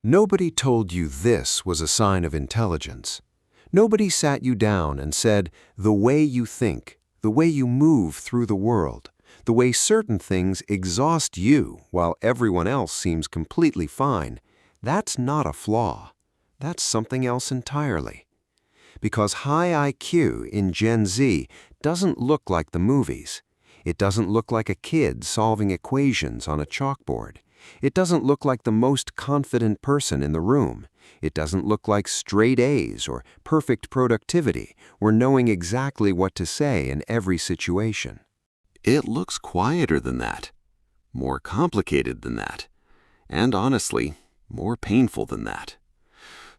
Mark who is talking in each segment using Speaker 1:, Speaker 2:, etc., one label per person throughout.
Speaker 1: Nobody told you this was a sign of intelligence. Nobody sat you down and said, the way you think, the way you move through the world, the way certain things exhaust you while everyone else seems completely fine, that's not a flaw. That's something else entirely. Because high IQ in Gen Z doesn't look like the movies. It doesn't look like a kid solving equations on a chalkboard. It doesn't look like the most confident person in the room. It doesn't look like straight A's or perfect productivity or knowing exactly what to say in every situation.
Speaker 2: It looks quieter than that, more complicated than that, and honestly, more painful than that.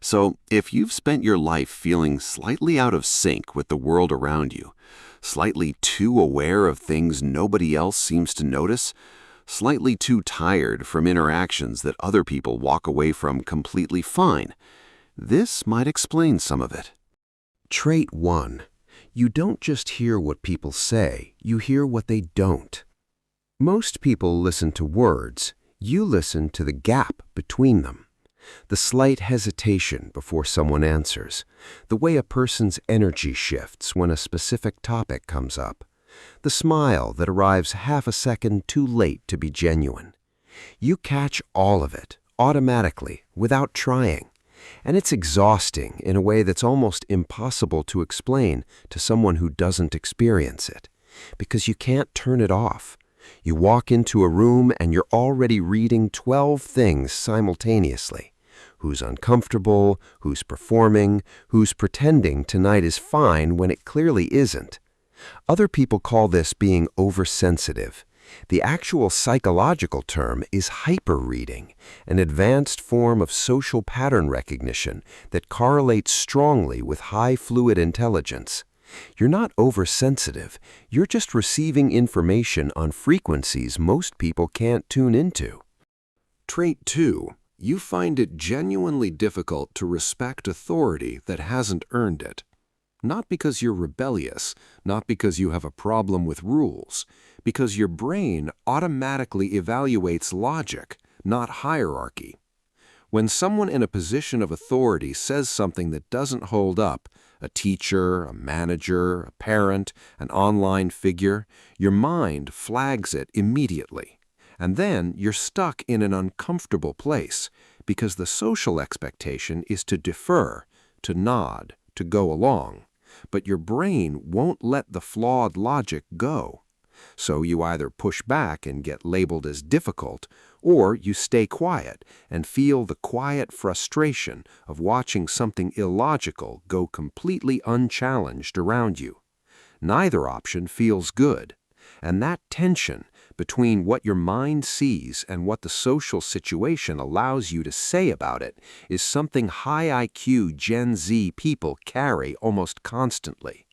Speaker 2: So, if you've spent your life feeling slightly out of sync with the world around you, slightly too aware of things nobody else seems to notice, slightly too tired from interactions that other people walk away from completely fine, this might explain some of it.
Speaker 1: Trait 1. You don't just hear what people say, you hear what they don't. Most people listen to words. You listen to the gap between them. The slight hesitation before someone answers. The way a person's energy shifts when a specific topic comes up. The smile that arrives half a second too late to be genuine. You catch all of it, automatically, without trying. And it's exhausting in a way that's almost impossible to explain to someone who doesn't experience it, because you can't turn it off. You walk into a room and you're already reading 12 things simultaneously. Who's uncomfortable, who's performing, who's pretending tonight is fine when it clearly isn't. Other people call this being oversensitive. The actual psychological term is hyper-reading, an advanced form of social pattern recognition that correlates strongly with high fluid intelligence. You're not oversensitive, you're just receiving information on frequencies most people can't tune into.
Speaker 3: Trait 2. You find it genuinely difficult to respect authority that hasn't earned it. Not because you're rebellious, not because you have a problem with rules, because your brain automatically evaluates logic, not hierarchy. When someone in a position of authority says something that doesn't hold up, a teacher, a manager, a parent, an online figure, your mind flags it immediately. And then you're stuck in an uncomfortable place because the social expectation is to defer, to nod, to go along. But your brain won't let the flawed logic go. So you either push back and get labeled as difficult, or you stay quiet and feel the quiet frustration of watching something illogical go completely unchallenged around you. Neither option feels good, and that tension between what your mind sees and what the social situation allows you to say about it is something high IQ Gen Z people carry almost constantly.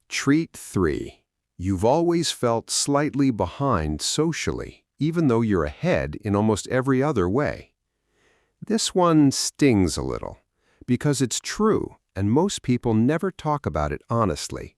Speaker 1: Trait 3. You've always felt slightly behind socially, even though you're ahead in almost every other way. This one stings a little, because it's true, and most people never talk about it honestly.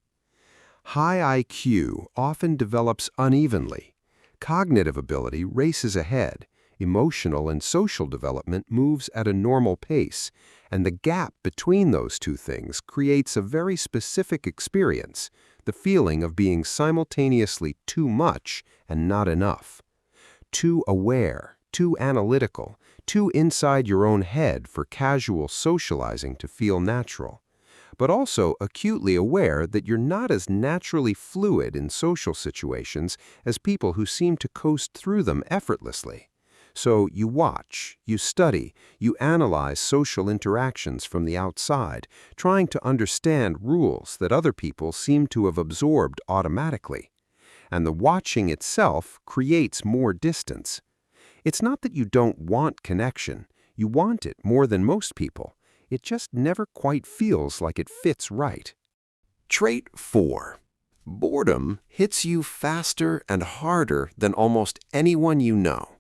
Speaker 1: High IQ often develops unevenly. Cognitive ability races ahead, emotional and social development moves at a normal pace, and the gap between those two things creates a very specific experience, the feeling of being simultaneously too much and not enough. Too aware, too analytical, too inside your own head for casual socializing to feel natural, but also acutely aware that you're not as naturally fluid in social situations as people who seem to coast through them effortlessly. So you watch, you study, you analyze social interactions from the outside, trying to understand rules that other people seem to have absorbed automatically. And the watching itself creates more distance. It's not that you don't want connection, you want it more than most people. It just never quite feels like it fits right.
Speaker 3: Trait 4. Boredom hits you faster and harder than almost anyone you know.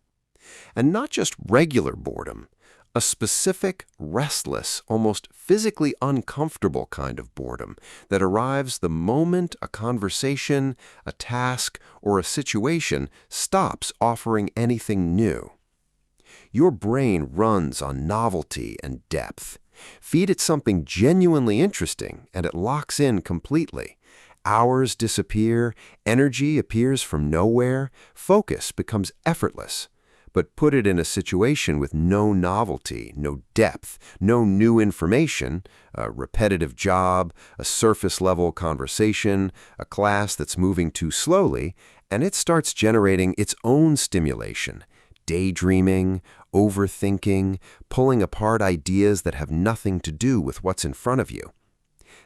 Speaker 3: And not just regular boredom, a specific, restless, almost physically uncomfortable kind of boredom that arrives the moment a conversation, a task, or a situation stops offering anything new. Your brain runs on novelty and depth. Feed it something genuinely interesting, and it locks in completely. Hours disappear, energy appears from nowhere, focus becomes effortless. But put it in a situation with no novelty, no depth, no new information, a repetitive job, a surface-level conversation, a class that's moving too slowly, and it starts generating its own stimulation, daydreaming, overthinking, pulling apart ideas that have nothing to do with what's in front of you.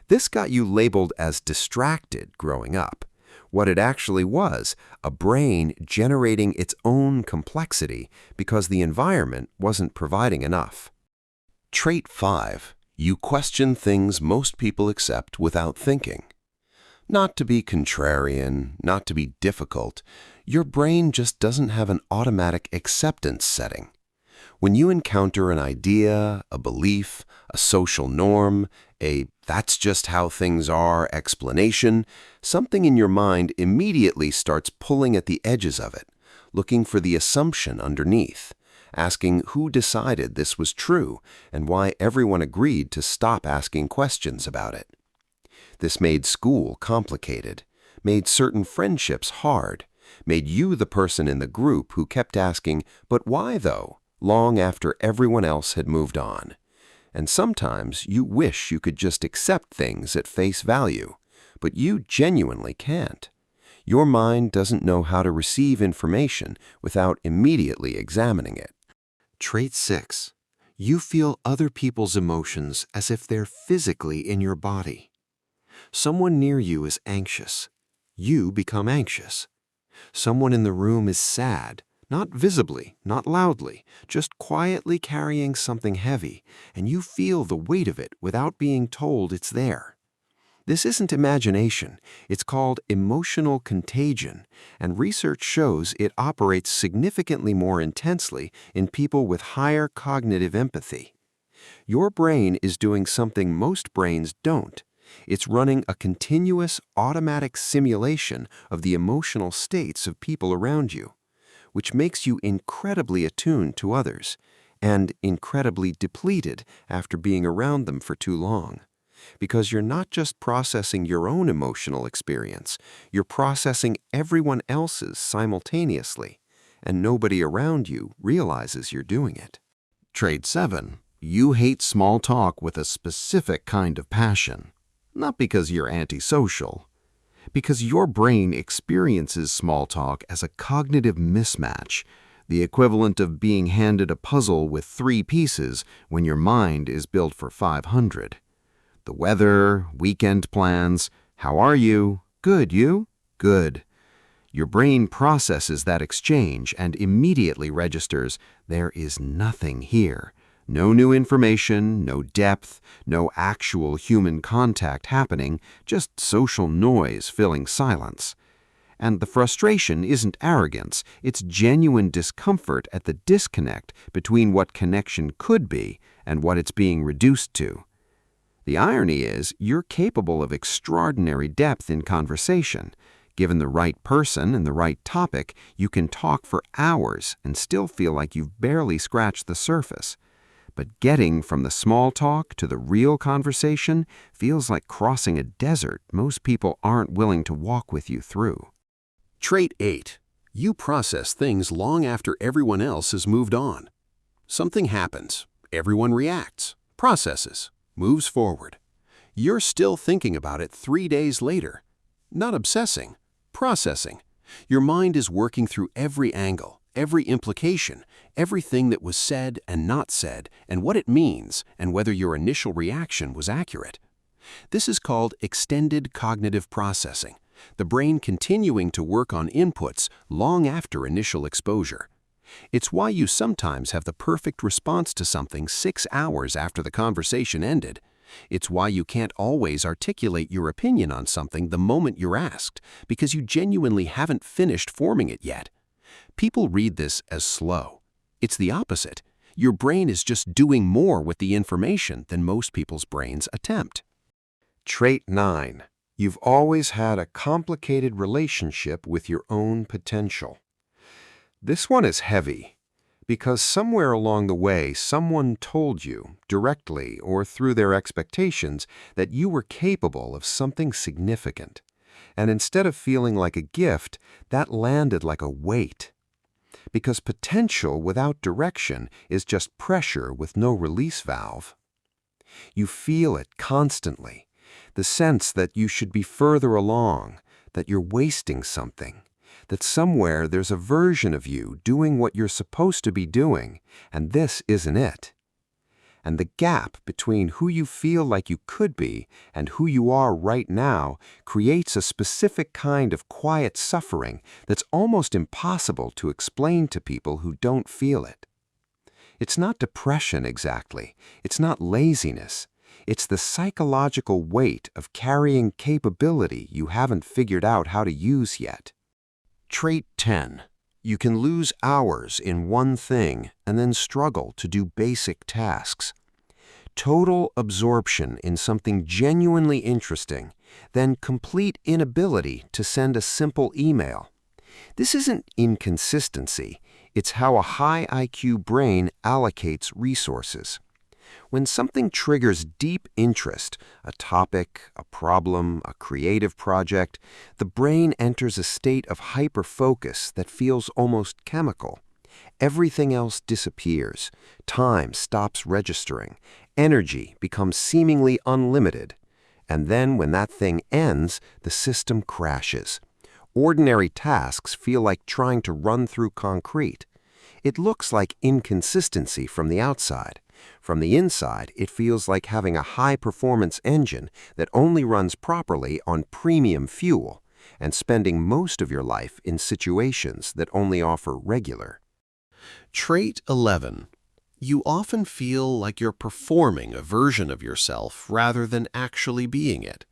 Speaker 3: This got you labeled as distracted growing up. What it actually was, a brain generating its own complexity because the environment wasn't providing enough.
Speaker 1: Trait 5. You question things most people accept without thinking. Not to be contrarian, not to be difficult, your brain just doesn't have an automatic acceptance setting. When you encounter an idea, a belief, a social norm, a "that's just how things are" explanation, something in your mind immediately starts pulling at the edges of it, looking for the assumption underneath, asking who decided this was true and why everyone agreed to stop asking questions about it. This made school complicated, made certain friendships hard, made you the person in the group who kept asking, "But why though?" long after everyone else had moved on. And sometimes you wish you could just accept things at face value, but you genuinely can't. Your mind doesn't know how to receive information without immediately examining it.
Speaker 3: Trait 6. You feel other people's emotions as if they're physically in your body. Someone near you is anxious. You become anxious. Someone in the room is sad. Not visibly, not loudly, just quietly carrying something heavy, and you feel the weight of it without being told it's there. This isn't imagination, it's called emotional contagion, and research shows it operates significantly more intensely in people with higher cognitive empathy. Your brain is doing something most brains don't. It's running a continuous, automatic simulation of the emotional states of people around you, which makes you incredibly attuned to others and incredibly depleted after being around them for too long. Because you're not just processing your own emotional experience, you're processing everyone else's simultaneously, and nobody around you realizes you're doing it.
Speaker 2: Trait 7. You hate small talk with a specific kind of passion. Not because you're antisocial, because your brain experiences small talk as a cognitive mismatch, the equivalent of being handed a puzzle with 3 pieces when your mind is built for 500. The weather, weekend plans, how are you? Good, you? Good. Your brain processes that exchange and immediately registers there is nothing here. No new information, no depth, no actual human contact happening, just social noise filling silence. And the frustration isn't arrogance, it's genuine discomfort at the disconnect between what connection could be and what it's being reduced to. The irony is, you're capable of extraordinary depth in conversation. Given the right person and the right topic, you can talk for hours and still feel like you've barely scratched the surface. But getting from the small talk to the real conversation feels like crossing a desert most people aren't willing to walk with you through.
Speaker 1: Trait 8. You process things long after everyone else has moved on. Something happens. Everyone reacts, processes, moves forward. You're still thinking about it 3 days later. Not obsessing, processing. Your mind is working through every angle, every implication, everything that was said and not said, and what it means, and whether your initial reaction was accurate. This is called extended cognitive processing, the brain continuing to work on inputs long after initial exposure. It's why you sometimes have the perfect response to something 6 hours after the conversation ended. It's why you can't always articulate your opinion on something the moment you're asked, because you genuinely haven't finished forming it yet. People read this as slow. It's the opposite. Your brain is just doing more with the information than most people's brains attempt.
Speaker 3: Trait 9. You've always had a complicated relationship with your own potential. This one is heavy.
Speaker 1: Because somewhere along the way, someone told you, directly or through their expectations, that you were capable of something significant. And instead of feeling like a gift, that landed like a weight. Because potential without direction is just pressure with no release valve. You feel it constantly, the sense that you should be further along, that you're wasting something, that somewhere there's a version of you doing what you're supposed to be doing, and this isn't it. And the gap between who you feel like you could be and who you are right now creates a specific kind of quiet suffering that's almost impossible to explain to people who don't feel it. It's not depression exactly. It's not laziness. It's the psychological weight of carrying capability you haven't figured out how to use yet. Trait 10. You can lose hours in one thing and then struggle to do basic tasks. Total absorption in something genuinely interesting, then complete inability to send a simple email. This isn't inconsistency. It's how a high IQ brain allocates resources. When something triggers deep interest, a topic, a problem, a creative project, the brain enters a state of hyperfocus that feels almost chemical. Everything else disappears. Time stops registering. Energy becomes seemingly unlimited. And then when that thing ends, the system crashes. Ordinary tasks feel like trying to run through concrete. It looks like inconsistency from the outside. From the inside, it feels like having a high-performance engine that only runs properly on premium fuel and spending most of your life in situations that only offer regular.
Speaker 4: Trait 11. You often feel like you're performing a version of yourself rather than actually being it.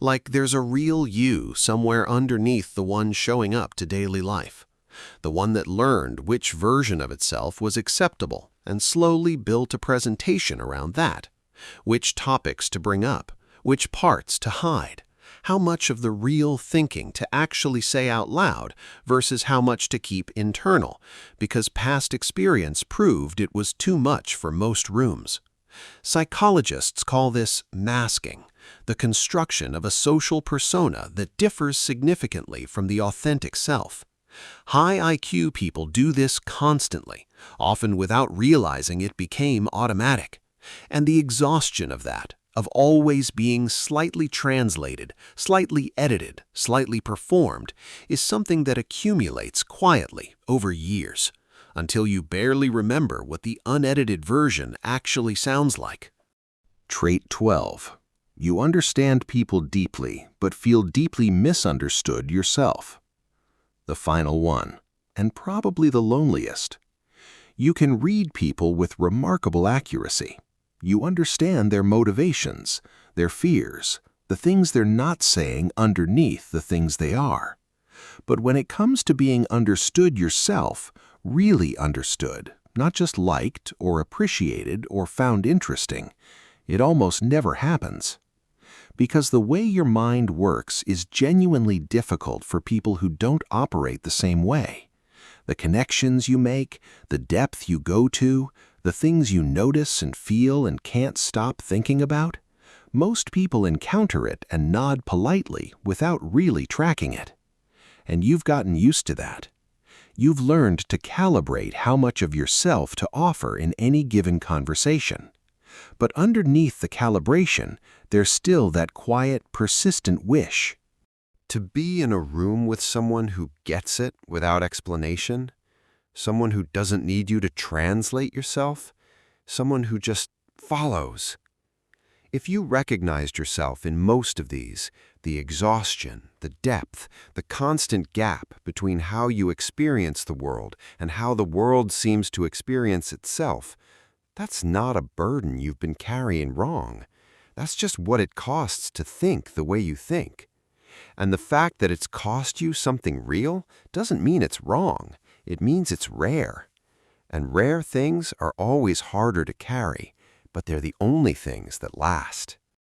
Speaker 4: Like there's a real you somewhere underneath the one showing up to daily life. The one that learned which version of itself was acceptable and slowly built a presentation around that. Which topics to bring up, which parts to hide, how much of the real thinking to actually say out loud versus how much to keep internal, because past experience proved it was too much for most rooms. Psychologists call this masking, the construction of a social persona that differs significantly from the authentic self. High IQ people do this constantly, often without realizing it became automatic. And the exhaustion of that, of always being slightly translated, slightly edited, slightly performed, is something that accumulates quietly over years, until you barely remember what the unedited version actually sounds like.
Speaker 3: Trait 12. You understand people deeply, but feel deeply misunderstood yourself. The final one, and probably the loneliest. You can read people with remarkable accuracy. You understand their motivations, their fears, the things they're not saying underneath the things they are. But when it comes to being understood yourself, really understood, not just liked or appreciated or found interesting, it almost never happens. Because the way your mind works is genuinely difficult for people who don't operate the same way. The connections you make, the depth you go to, the things you notice and feel and can't stop thinking about, most people encounter it and nod politely without really tracking it. And you've gotten used to that. You've learned to calibrate how much of yourself to offer in any given conversation. But underneath the calibration, there's still that quiet, persistent wish.
Speaker 1: To be in a room with someone who gets it without explanation, someone who doesn't need you to translate yourself, someone who just follows. If you recognized yourself in most of these, the exhaustion, the depth, the constant gap between how you experience the world and how the world seems to experience itself, that's not a burden you've been carrying wrong. That's just what it costs to think the way you think. And the fact that it's cost you something real doesn't mean it's wrong. It means it's rare. And rare things are always harder to carry, but they're the only things that last.